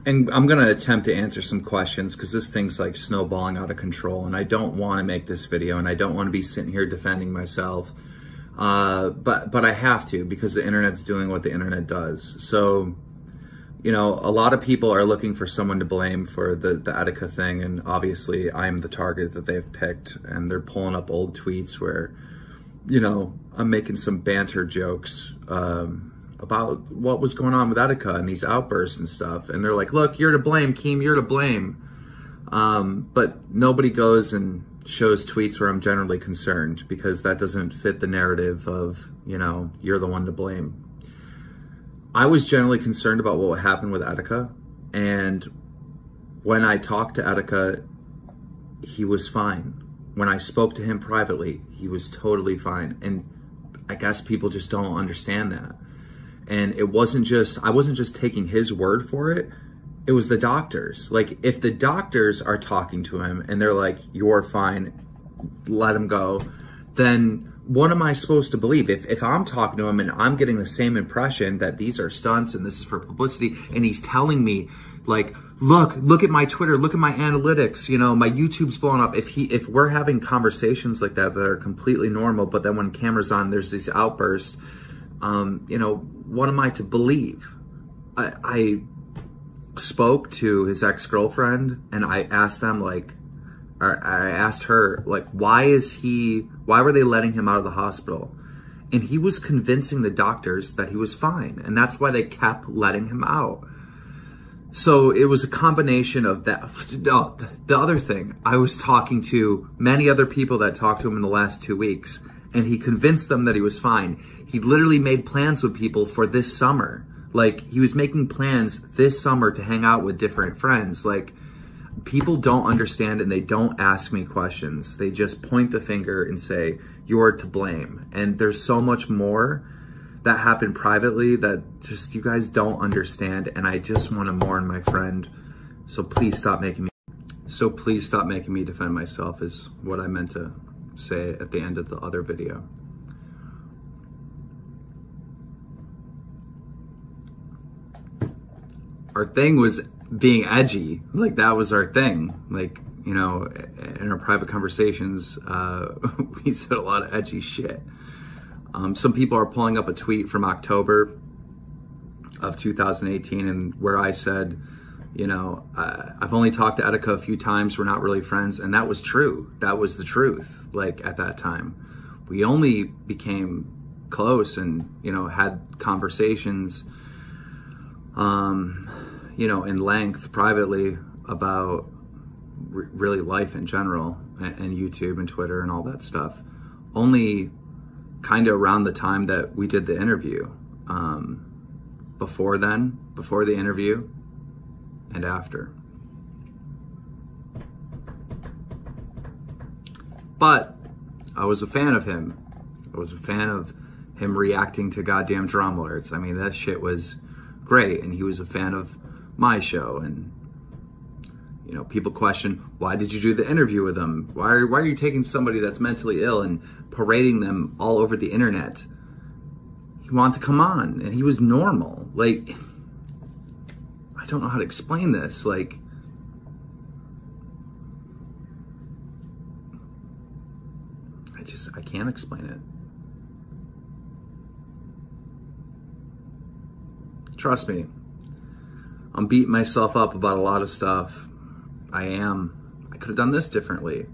And I'm going to attempt to answer some questions because this thing's like snowballing out of control, and I don't want to make this video, and I don't want to be sitting here defending myself. But I have to, because the internet's doing what the internet does. So, you know, a lot of people are looking for someone to blame for the Etika thing, and obviously I'm the target that they've picked, and they're pulling up old tweets where, you know, I'm making some banter jokes about what was going on with Etika and these outbursts and stuff. And they're like, look, you're to blame, Keem, you're to blame. But nobody goes and shows tweets where I'm generally concerned, because that doesn't fit the narrative of, you know, you're the one to blame. I was generally concerned about what happened with Etika, and when I talked to Etika, he was fine. When I spoke to him privately, he was totally fine. And I guess people just don't understand that. And I wasn't just taking his word for it. It was the doctors. Like, if the doctors are talking to him and they're like, you're fine, let him go, then what am I supposed to believe? If I'm talking to him and I'm getting the same impression that these are stunts and this is for publicity, and he's telling me, like, look at my Twitter, look at my analytics, you know, my YouTube's blowing up. If we're having conversations like that are completely normal, but then when camera's on, there's these outbursts, you know, what am I to believe? I spoke to his ex-girlfriend, and I asked them, like, or I asked her, like, why were they letting him out of the hospital? And he was convincing the doctors that he was fine, and that's why they kept letting him out. So it was a combination of that. Oh, the other thing, I was talking to many other people that talked to him in the last 2 weeks, and he convinced them that he was fine. He literally made plans with people for this summer. Like, he was making plans this summer to hang out with different friends. Like, people don't understand, and they don't ask me questions. They just point the finger and say, you're to blame. And there's so much more that happened privately that just you guys don't understand. And I just want to mourn my friend. So please stop making me defend myself, is what I meant to say at the end of the other video. Our thing was being edgy. Like, that was our thing. Like, you know, in our private conversations, we said a lot of edgy shit. Some people are pulling up a tweet from October of 2018, and where I said, you know, I've only talked to Etika a few times, we're not really friends. And that was true. That was the truth. Like, at that time, we only became close and, you know, had conversations, you know, in length privately about really life in general, and YouTube and Twitter and all that stuff, only kind of around the time that we did the interview. Before the interview, and after. But I was a fan of him. I was a fan of him reacting to goddamn drama alerts. I mean, that shit was great, and he was a fan of my show. And, you know, people question, why did you do the interview with him? Why are you taking somebody that's mentally ill and parading them all over the internet? He wanted to come on, and he was normal. Like, I don't know how to explain this. Like, I can't explain it. Trust me, I'm beating myself up about a lot of stuff. I am. I could have done this differently.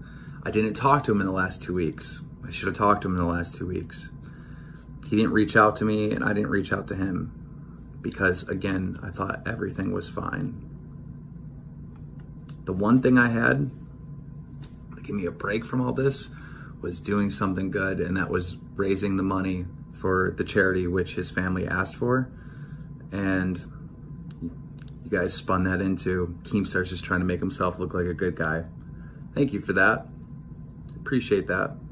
I didn't talk to him in the last 2 weeks. I should have talked to him in the last 2 weeks. He didn't reach out to me, and I didn't reach out to him because, again, I thought everything was fine. The one thing I had to give me a break from all this was doing something good, and that was raising the money for the charity which his family asked for. And you guys spun that into Keemstar's just trying to make himself look like a good guy. Thank you for that. Appreciate that.